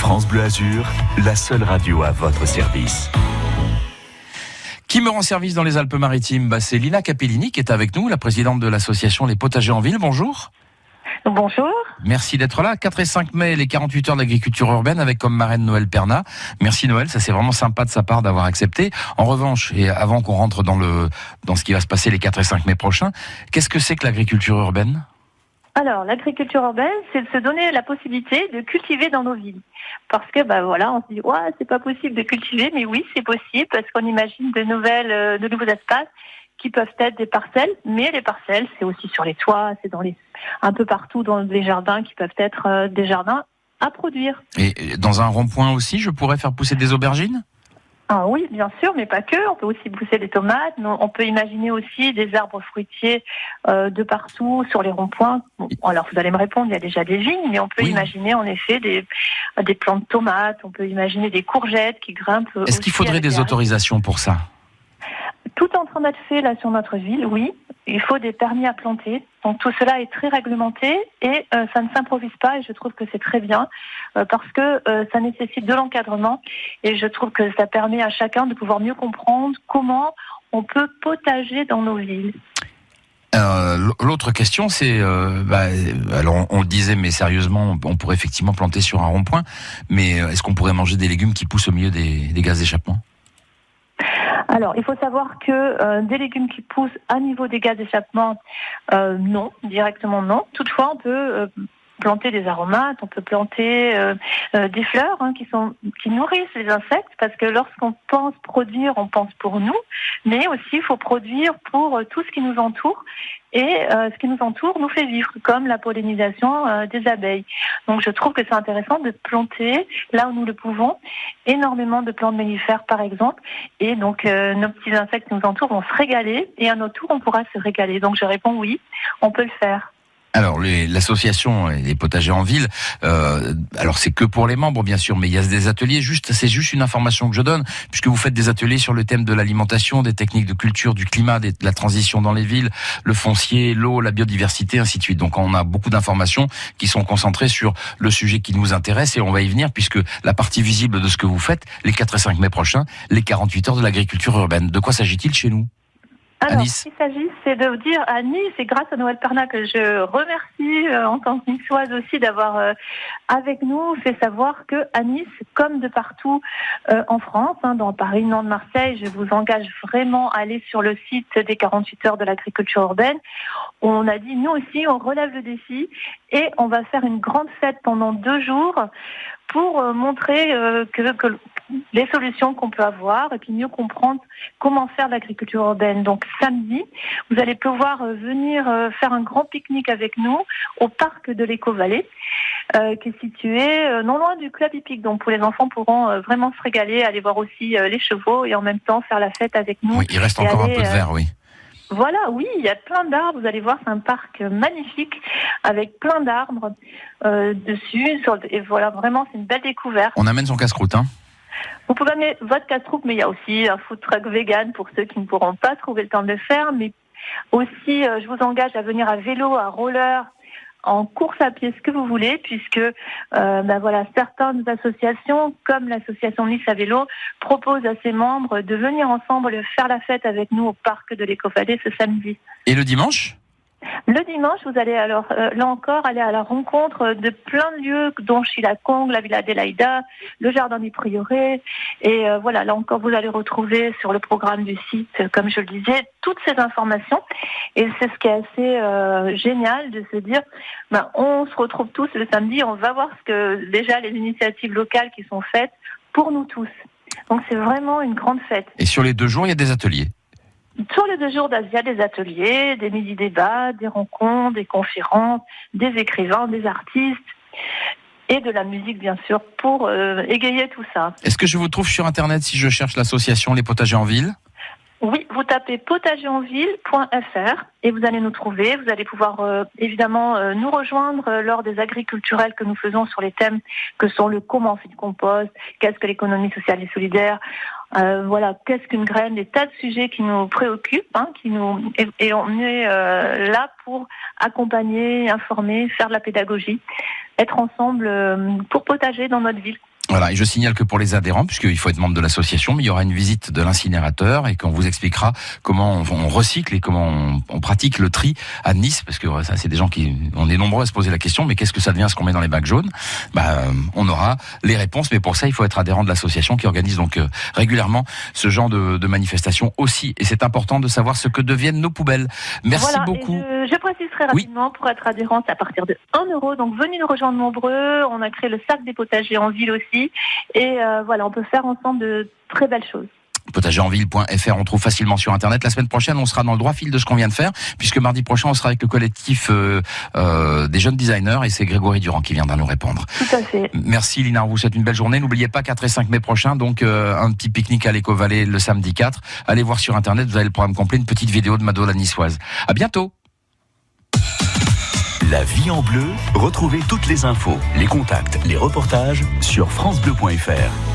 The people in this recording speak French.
France Bleu Azur, la seule radio à votre service. Qui me rend service dans les Alpes-Maritimes ? C'est Lina Capellini qui est avec nous, la présidente de l'association Les Potagers en Ville. Bonjour. Bonjour. Merci d'être là. 4 et 5 mai, les 48 heures d'agriculture urbaine avec comme marraine Noël Perna. Merci Noël, ça c'est vraiment sympa de sa part d'avoir accepté. En revanche, et avant qu'on rentre dans ce qui va se passer les 4 et 5 mai prochains, qu'est-ce que c'est que l'agriculture urbaine ? Alors, l'agriculture urbaine, c'est de se donner la possibilité de cultiver dans nos villes. Parce que, on se dit, ouais, c'est pas possible de cultiver, mais oui, c'est possible, parce qu'on imagine de nouveaux espaces qui peuvent être des parcelles, mais les parcelles, c'est aussi sur les toits, c'est un peu partout dans les jardins qui peuvent être des jardins à produire. Et dans un rond-point aussi, je pourrais faire pousser des aubergines ? Ah oui, bien sûr, mais pas que. On peut aussi pousser des tomates. On peut imaginer aussi des arbres fruitiers de partout sur les ronds-points. Bon, alors, vous allez me répondre, il y a déjà des vignes, mais on peut imaginer en effet des plants de tomates. On peut imaginer des courgettes qui grimpent. Est-ce qu'il faudrait des autorisations pour ça ? Tout en train d'être fait là sur notre ville, oui. Il faut des permis à planter. Donc tout cela est très réglementé et ça ne s'improvise pas et je trouve que c'est très bien parce que ça nécessite de l'encadrement et je trouve que ça permet à chacun de pouvoir mieux comprendre comment on peut potager dans nos villes. L'autre question, c'est, alors on le disait, mais sérieusement, on pourrait effectivement planter sur un rond-point, mais est-ce qu'on pourrait manger des légumes qui poussent au milieu des gaz d'échappement ? Alors, il faut savoir que des légumes qui poussent à niveau des gaz d'échappement, non, directement non. Toutefois, on peut planter des aromates, on peut planter des fleurs qui nourrissent les insectes, parce que lorsqu'on pense produire, on pense pour nous, mais aussi il faut produire pour tout ce qui nous entoure. Et ce qui nous entoure nous fait vivre, comme la pollinisation des abeilles. Donc je trouve que c'est intéressant de planter, là où nous le pouvons, énormément de plantes mellifères par exemple. Et donc nos petits insectes qui nous entourent vont se régaler, et à notre tour on pourra se régaler. Donc je réponds oui, on peut le faire. Alors, l'association Les Potagers en Ville, alors c'est que pour les membres bien sûr, mais il y a des ateliers, c'est juste une information que je donne, puisque vous faites des ateliers sur le thème de l'alimentation, des techniques de culture, du climat, de la transition dans les villes, le foncier, l'eau, la biodiversité, ainsi de suite. Donc on a beaucoup d'informations qui sont concentrées sur le sujet qui nous intéresse et on va y venir, puisque la partie visible de ce que vous faites, les 4 et 5 mai prochains, les 48 heures de l'agriculture urbaine. De quoi s'agit-il chez nous ? Alors, ce qu'il s'agit, c'est de dire à Nice, et grâce à Noël Perna que je remercie en tant que niçoise aussi d'avoir avec nous fait savoir que à Nice, comme de partout en France, dans Paris, Nantes, Marseille, je vous engage vraiment à aller sur le site des 48 heures de l'agriculture urbaine. On a dit, nous aussi, on relève le défi et on va faire une grande fête pendant 2 jours pour montrer que les solutions qu'on peut avoir et puis mieux comprendre comment faire l'agriculture urbaine. Donc samedi, vous allez pouvoir venir faire un grand pique-nique avec nous au parc de l'Éco-Vallée qui est situé non loin du club hippique. Donc les enfants pourront vraiment se régaler, aller voir aussi les chevaux et en même temps faire la fête avec nous. Oui, il reste encore un peu de verre, oui. Voilà, oui, il y a plein d'arbres. Vous allez voir, c'est un parc magnifique avec plein d'arbres dessus. Et voilà, vraiment, c'est une belle découverte. On amène son casse-croûte, hein ? Vous pouvez amener votre casse-croûte, mais il y a aussi un food truck vegan pour ceux qui ne pourront pas trouver le temps de le faire. Mais aussi, je vous engage à venir à vélo, à roller, en course à pied, ce que vous voulez, puisque certaines associations, comme l'association Nice à vélo, proposent à ses membres de venir ensemble faire la fête avec nous au parc de l'Éco-Vallée ce samedi. Et le dimanche ? Le dimanche, vous allez alors, là encore, aller à la rencontre de plein de lieux, dont Chilacong, la Villa Adélaïda, le Jardin du Prieuré. Et voilà, là encore, vous allez retrouver sur le programme du site, comme je le disais, toutes ces informations. Et c'est ce qui est assez génial de se dire, on se retrouve tous le samedi, on va voir ce que déjà les initiatives locales qui sont faites pour nous tous. Donc c'est vraiment une grande fête. Et sur les 2 jours, il y a des ateliers ? Sur les 2 jours d'Asia, des ateliers, des midi-débats, des rencontres, des conférences, des écrivains, des artistes et de la musique, bien sûr, pour égayer tout ça. Est-ce que je vous trouve sur Internet si je cherche l'association Les Potagers en Ville ? Oui, vous tapez potagerenville.fr et vous allez nous trouver. Vous allez pouvoir évidemment nous rejoindre lors des agriculturels que nous faisons sur les thèmes que sont le comment on fait du compost, qu'est-ce que l'économie sociale et solidaire, qu'est-ce qu'une graine, des tas de sujets qui nous préoccupent, et on est là pour accompagner, informer, faire de la pédagogie, être ensemble pour potager dans notre ville. Voilà, et je signale que pour les adhérents, puisqu'il faut être membre de l'association, mais il y aura une visite de l'incinérateur et qu'on vous expliquera comment on recycle et comment on pratique le tri à Nice, parce que ça, c'est des gens on est nombreux à se poser la question, mais qu'est-ce que ça devient ce qu'on met dans les bacs jaunes? On aura les réponses, mais pour ça, il faut être adhérent de l'association qui organise donc régulièrement ce genre de manifestations aussi. Et c'est important de savoir ce que deviennent nos poubelles. Merci beaucoup. Je précise très rapidement, pour être adhérent, c'est à partir de 1 €. Donc venez nous rejoindre nombreux. On a créé le sac des potagers en ville aussi. Et on peut faire ensemble de très belles choses. Potagerenville.fr, on trouve facilement sur Internet. La semaine prochaine, on sera dans le droit fil de ce qu'on vient de faire, puisque mardi prochain, on sera avec le collectif des jeunes designers, et c'est Grégory Durand qui viendra nous répondre. Tout à fait. Merci Lina, on vous souhaite une belle journée. N'oubliez pas, 4 et 5 mai prochain, donc un petit pique-nique à l'Éco-Vallée le samedi 4. Allez voir sur Internet, vous avez le programme complet, une petite vidéo de Mado la Niçoise. À bientôt. La vie en bleu, retrouvez toutes les infos, les contacts, les reportages sur francebleu.fr.